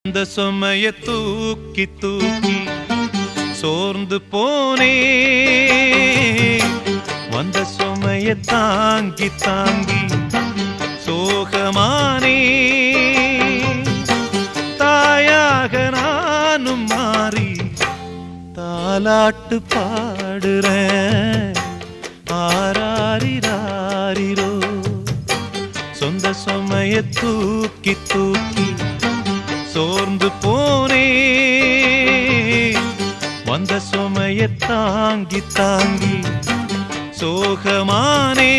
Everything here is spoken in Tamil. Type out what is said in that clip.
அந்த சுமைய தூக்கி தூக்கி சோர்ந்து போனே, வந்த சுமைய தாங்கி தாங்கி சோகமானே. தாயாக நானும் மாறி தாலாட்டு பாடுறேன். ஆராரிராரிரோ சொந்த சுமைய தூக்கி தூக்கி சோர்ந்து போனே, வந்த சுமைய தாங்கி தாங்கி சோகமானே.